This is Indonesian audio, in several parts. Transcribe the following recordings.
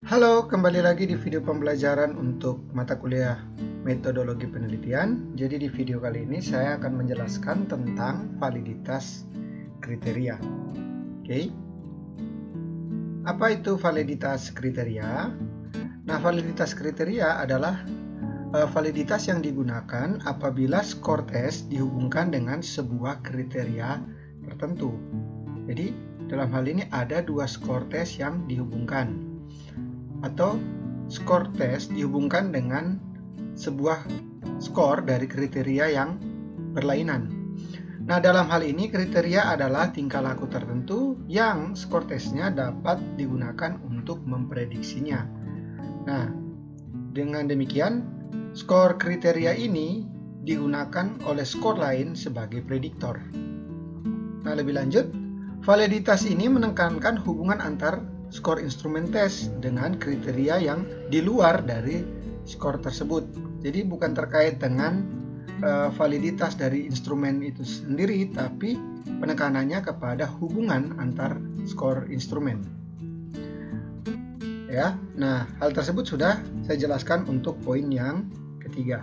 Halo, kembali lagi di video pembelajaran untuk mata kuliah metodologi penelitian. Jadi di video kali ini saya akan menjelaskan tentang validitas kriteria. Oke. Apa itu validitas kriteria? Nah, validitas kriteria adalah validitas yang digunakan apabila skor tes dihubungkan dengan sebuah kriteria tertentu. Jadi, dalam hal ini ada dua skor tes yang dihubungkan, atau skor tes dihubungkan dengan sebuah skor dari kriteria yang berlainan. Nah, dalam hal ini kriteria adalah tingkah laku tertentu yang skor tesnya dapat digunakan untuk memprediksinya. Nah, dengan demikian skor kriteria ini digunakan oleh skor lain sebagai prediktor. Nah, lebih lanjut, validitas ini menekankan hubungan antar skor instrumen tes dengan kriteria yang di luar dari skor tersebut. Jadi bukan terkait dengan validitas dari instrumen itu sendiri, tapi penekanannya kepada hubungan antar skor instrumen. Ya, nah hal tersebut sudah saya jelaskan untuk poin yang ketiga.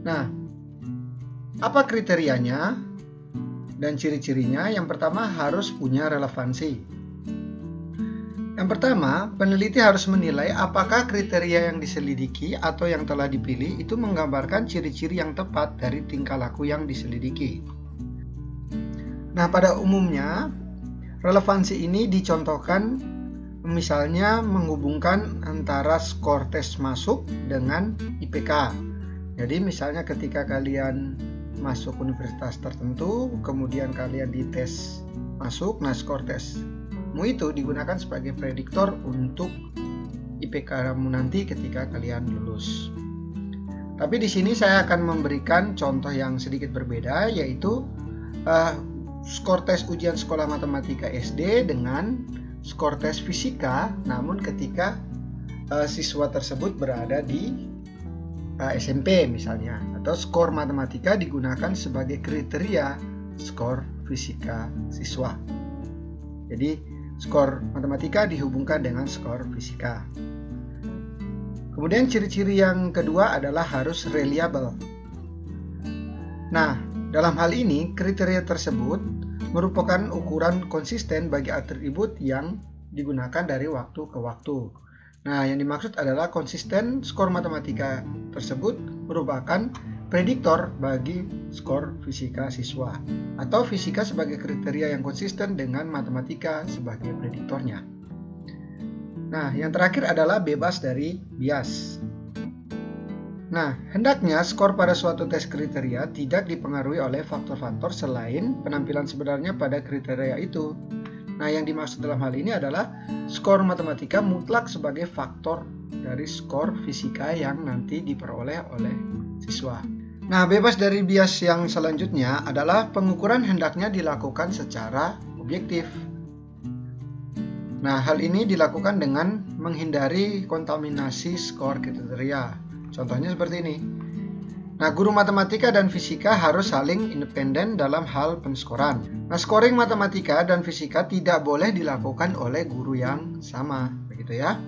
Nah, apa kriterianya dan ciri-cirinya? Yang pertama, harus punya relevansi. Yang pertama, peneliti harus menilai apakah kriteria yang diselidiki atau yang telah dipilih itu menggambarkan ciri-ciri yang tepat dari tingkah laku yang diselidiki. Nah, pada umumnya, relevansi ini dicontohkan misalnya menghubungkan antara skor tes masuk dengan IPK. Jadi misalnya ketika kalian masuk universitas tertentu, kemudian kalian dites masuk, nah skor tesmu itu digunakan sebagai prediktor untuk IPK kamu nanti ketika kalian lulus. Tapi di sini saya akan memberikan contoh yang sedikit berbeda, yaitu skor tes ujian sekolah matematika SD dengan skor tes fisika, namun ketika siswa tersebut berada di SMP misalnya, atau skor matematika digunakan sebagai kriteria skor fisika siswa. Jadi skor matematika dihubungkan dengan skor fisika. Kemudian ciri-ciri yang kedua adalah harus reliable. Nah, dalam hal ini kriteria tersebut merupakan ukuran konsisten bagi atribut yang digunakan dari waktu ke waktu. Nah, yang dimaksud adalah konsisten skor matematika tersebut merupakan prediktor bagi skor fisika siswa, atau fisika sebagai kriteria yang konsisten dengan matematika sebagai prediktornya. Nah, yang terakhir adalah bebas dari bias. Nah, hendaknya skor pada suatu tes kriteria tidak dipengaruhi oleh faktor-faktor selain penampilan sebenarnya pada kriteria itu. Nah, yang dimaksud dalam hal ini adalah skor matematika mutlak sebagai faktor dari skor fisika yang nanti diperoleh oleh siswa. Nah, bebas dari bias yang selanjutnya adalah pengukuran hendaknya dilakukan secara objektif. Nah, hal ini dilakukan dengan menghindari kontaminasi skor kriteria. Contohnya seperti ini. Nah, guru matematika dan fisika harus saling independen dalam hal penskoran. Nah, scoring matematika dan fisika tidak boleh dilakukan oleh guru yang sama, begitu ya.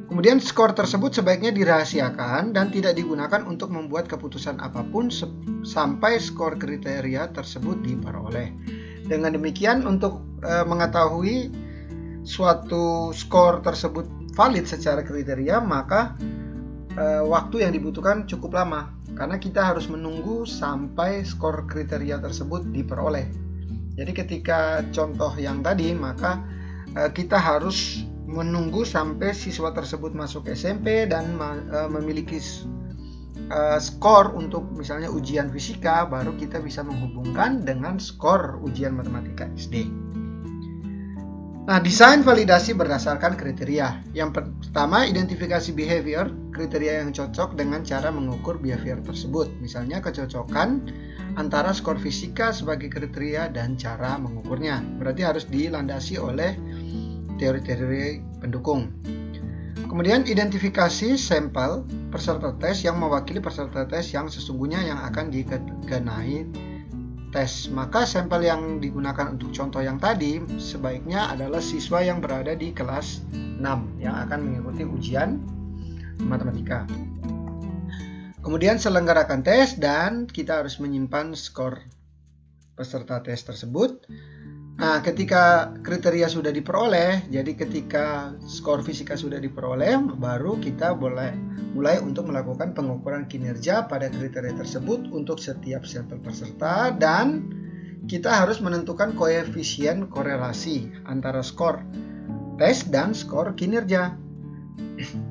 Kemudian skor tersebut sebaiknya dirahasiakan dan tidak digunakan untuk membuat keputusan apapun sampai skor kriteria tersebut diperoleh. Dengan demikian, untuk mengetahui suatu skor tersebut valid secara kriteria, maka waktu yang dibutuhkan cukup lama, karena kita harus menunggu sampai skor kriteria tersebut diperoleh. Jadi ketika contoh yang tadi, maka kita harus menunggu sampai siswa tersebut masuk SMP dan memiliki skor untuk misalnya ujian fisika, baru kita bisa menghubungkan dengan skor ujian matematika SD. Nah, desain validasi berdasarkan kriteria. Yang pertama, identifikasi behavior, kriteria yang cocok dengan cara mengukur behavior tersebut. Misalnya kecocokan antara skor fisika sebagai kriteria dan cara mengukurnya. Berarti harus dilandasi oleh teori-teori pendukung. Kemudian identifikasi sampel peserta tes yang mewakili peserta tes yang sesungguhnya yang akan dikenai tes. Maka sampel yang digunakan untuk contoh yang tadi sebaiknya adalah siswa yang berada di kelas 6 yang akan mengikuti ujian matematika. Kemudian selenggarakan tes dan kita harus menyimpan skor peserta tes tersebut. Nah, ketika kriteria sudah diperoleh, jadi ketika skor fisika sudah diperoleh, baru kita mulai untuk melakukan pengukuran kinerja pada kriteria tersebut untuk setiap sampel peserta, dan kita harus menentukan koefisien korelasi antara skor tes dan skor kinerja.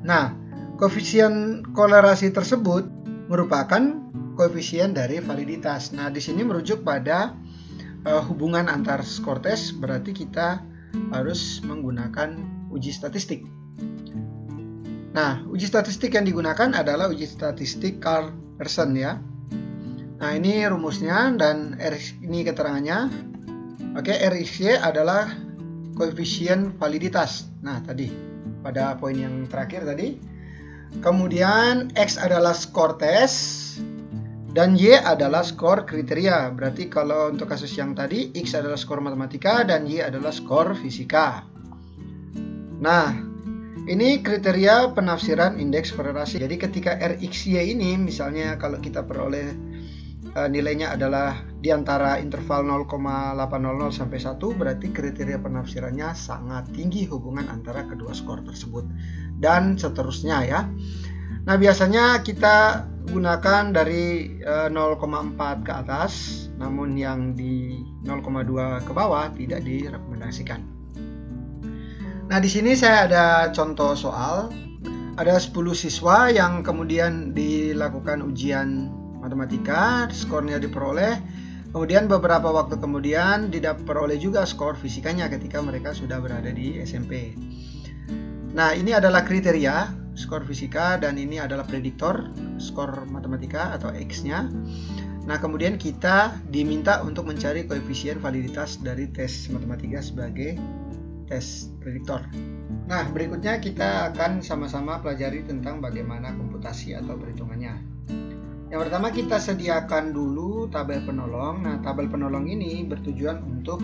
Nah, koefisien korelasi tersebut merupakan koefisien dari validitas. Nah, di sini merujuk pada hubungan antar skor tes, berarti kita harus menggunakan uji statistik. Nah, uji statistik yang digunakan adalah uji statistik Carl-Pearson ya. Nah, ini rumusnya dan ini keterangannya. Oke, RxY adalah koefisien validitas. Nah, tadi pada poin yang terakhir tadi. Kemudian X adalah skor tes dan Y adalah skor kriteria. Berarti kalau untuk kasus yang tadi, X adalah skor matematika dan Y adalah skor fisika. Nah, ini kriteria penafsiran indeks korelasi. Jadi ketika RxY ini, misalnya kalau kita peroleh nilainya adalah di antara interval 0,800 sampai 1, berarti kriteria penafsirannya sangat tinggi hubungan antara kedua skor tersebut, dan seterusnya ya. Nah, biasanya kita gunakan dari 0,4 ke atas, namun yang di 0,2 ke bawah tidak direkomendasikan. Nah, di sini saya ada contoh soal. Ada 10 siswa yang kemudian dilakukan ujian matematika, skornya diperoleh. Kemudian beberapa waktu kemudian diperoleh juga skor fisikanya ketika mereka sudah berada di SMP. Nah, ini adalah kriteria skor fisika dan ini adalah prediktor skor matematika atau X-nya. Nah, kemudian kita diminta untuk mencari koefisien validitas dari tes matematika sebagai tes prediktor. Nah, berikutnya kita akan sama-sama pelajari tentang bagaimana komputasi atau perhitungannya. Yang pertama, kita sediakan dulu tabel penolong. Nah, tabel penolong ini bertujuan untuk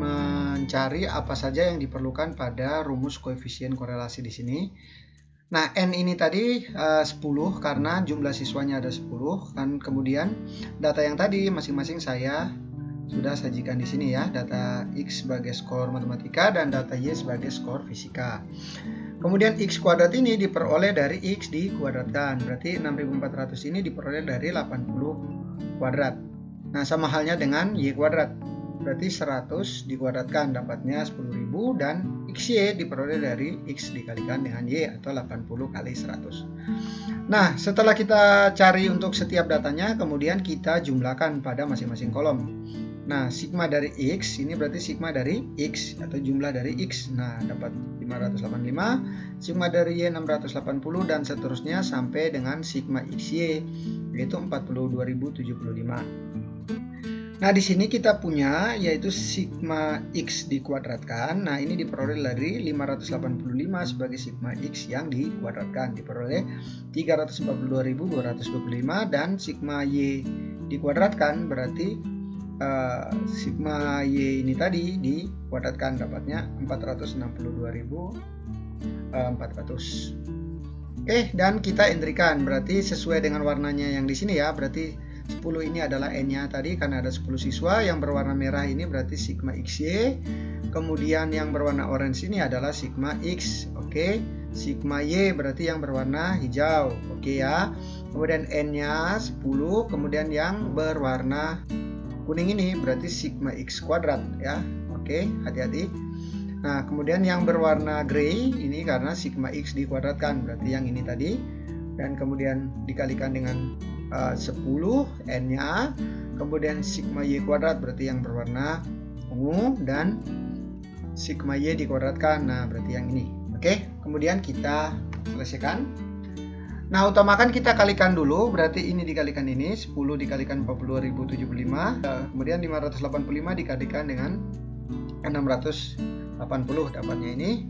mencari apa saja yang diperlukan pada rumus koefisien korelasi di sini. Nah, N ini tadi 10 karena jumlah siswanya ada 10, kan. Kemudian data yang tadi masing-masing saya sudah sajikan di sini ya. Data X sebagai skor matematika dan data Y sebagai skor fisika. Kemudian X kuadrat ini diperoleh dari X dikuadratkan. Berarti 6400 ini diperoleh dari 80 kuadrat. Nah, sama halnya dengan Y kuadrat. Berarti 100 dikuadratkan dapatnya 10.000, dan XY diperoleh dari X dikalikan dengan Y atau 80 kali 100. Nah, setelah kita cari untuk setiap datanya, kemudian kita jumlahkan pada masing-masing kolom. Nah, sigma dari X ini berarti sigma dari X atau jumlah dari X. Nah, dapat 585, sigma dari Y 680 dan seterusnya sampai dengan sigma XY yaitu 42.075. Nah, di sini kita punya yaitu sigma X dikuadratkan. Nah, ini diperoleh dari 585 sebagai sigma X yang dikuadratkan, diperoleh 342.225, dan sigma Y dikuadratkan berarti sigma Y ini tadi dikuadratkan dapatnya 462.400. Oke, dan kita entrykan berarti sesuai dengan warnanya yang di sini ya. Berarti 10 ini adalah N-nya tadi karena ada 10 siswa. Yang berwarna merah ini berarti sigma XY. Kemudian yang berwarna orange ini adalah sigma X. Oke, sigma Y berarti yang berwarna hijau. Oke ya. Kemudian N-nya 10. Kemudian yang berwarna kuning ini berarti sigma X kuadrat ya. Oke, hati-hati. Nah, kemudian yang berwarna grey ini karena sigma X dikuadratkan, berarti yang ini tadi. Dan kemudian dikalikan dengan 10 N-nya. Kemudian sigma Y kuadrat berarti yang berwarna ungu, dan sigma Y dikuadratkan. Nah, berarti yang ini. Oke, kemudian kita selesaikan. Nah, utamakan kita kalikan dulu, berarti ini dikalikan ini, 10 dikalikan 42.075, kemudian 585 dikalikan dengan 680, dapatnya ini.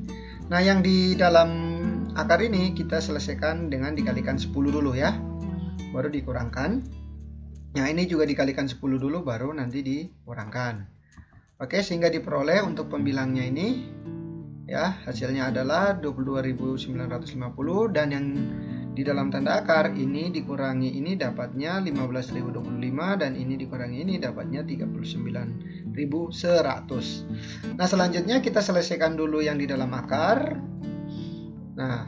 Nah, yang di dalam akar ini kita selesaikan dengan dikalikan 10 dulu ya, baru dikurangkan. Nah, ini juga dikalikan 10 dulu, baru nanti dikurangkan. Oke, sehingga diperoleh untuk pembilangnya ini, ya, hasilnya adalah 22.950, dan yang di dalam tanda akar ini dikurangi ini dapatnya 15.025, dan ini dikurangi ini dapatnya 39.100. Nah, selanjutnya kita selesaikan dulu yang di dalam akar. Nah,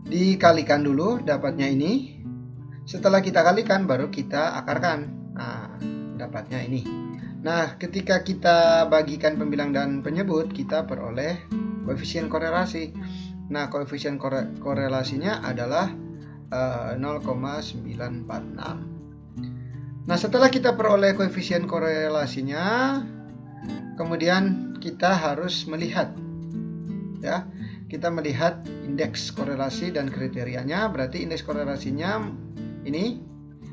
dikalikan dulu dapatnya ini. Setelah kita kalikan baru kita akarkan. Nah, dapatnya ini. Nah, ketika kita bagikan pembilang dan penyebut, kita peroleh koefisien korelasi. Nah, koefisien korelasinya adalah 0,946. Nah, setelah kita peroleh koefisien korelasinya, kemudian kita harus melihat, ya, kita melihat indeks korelasi dan kriterianya. Berarti indeks korelasinya ini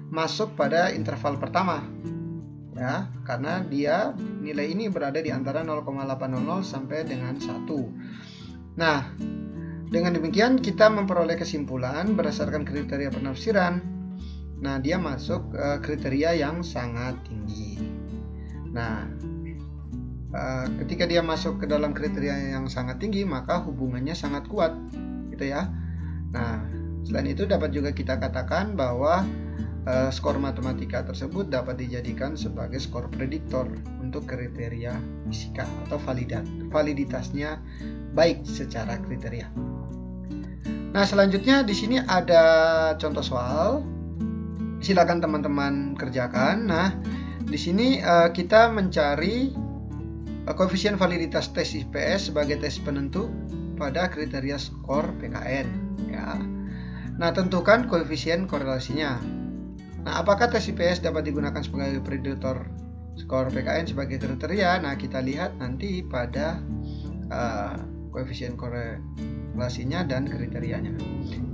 masuk pada interval pertama, ya, karena dia nilai ini berada di antara 0,800 sampai dengan 1. Nah, dengan demikian kita memperoleh kesimpulan berdasarkan kriteria penafsiran. Nah, dia masuk kriteria yang sangat tinggi. Nah, ketika dia masuk ke dalam kriteria yang sangat tinggi, maka hubungannya sangat kuat, gitu ya. Nah, selain itu dapat juga kita katakan bahwa skor matematika tersebut dapat dijadikan sebagai skor prediktor untuk kriteria fisika atau validitasnya baik secara kriteria. Nah, selanjutnya di sini ada contoh soal. Silakan teman-teman kerjakan. Nah, di sini kita mencari koefisien validitas tes IPS sebagai tes penentu pada kriteria skor PKN, ya. Nah, tentukan koefisien korelasinya. Nah, apakah tes IPS dapat digunakan sebagai prediktor skor PKN sebagai kriteria? Nah, kita lihat nanti pada koefisien korelasinya dan kriterianya.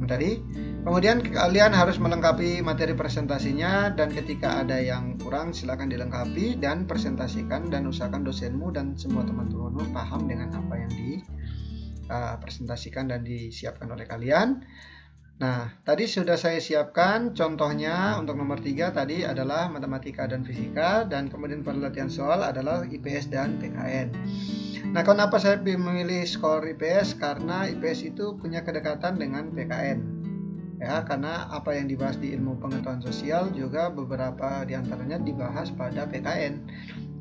Tadi, kemudian kalian harus melengkapi materi presentasinya, dan ketika ada yang kurang silakan dilengkapi dan presentasikan, dan usahakan dosenmu dan semua teman-temanmu paham dengan apa yang dipresentasikan dan disiapkan oleh kalian. Nah, tadi sudah saya siapkan contohnya. Untuk nomor 3 tadi adalah matematika dan fisika, dan kemudian pada latihan soal adalah IPS dan PKN. Nah, kenapa saya memilih skor IPS? Karena IPS itu punya kedekatan dengan PKN, ya, karena apa yang dibahas di ilmu pengetahuan sosial juga beberapa diantaranya dibahas pada PKN.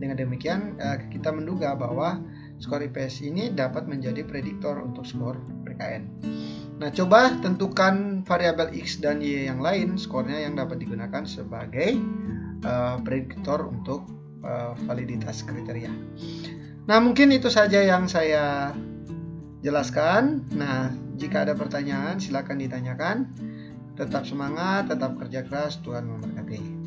Dengan demikian kita menduga bahwa skor IPS ini dapat menjadi prediktor untuk skor PKN. Nah, coba tentukan variabel X dan Y yang lain, skornya yang dapat digunakan sebagai prediktor untuk validitas kriteria. Nah, mungkin itu saja yang saya jelaskan. Nah, jika ada pertanyaan silakan ditanyakan. Tetap semangat, tetap kerja keras, Tuhan memberkati.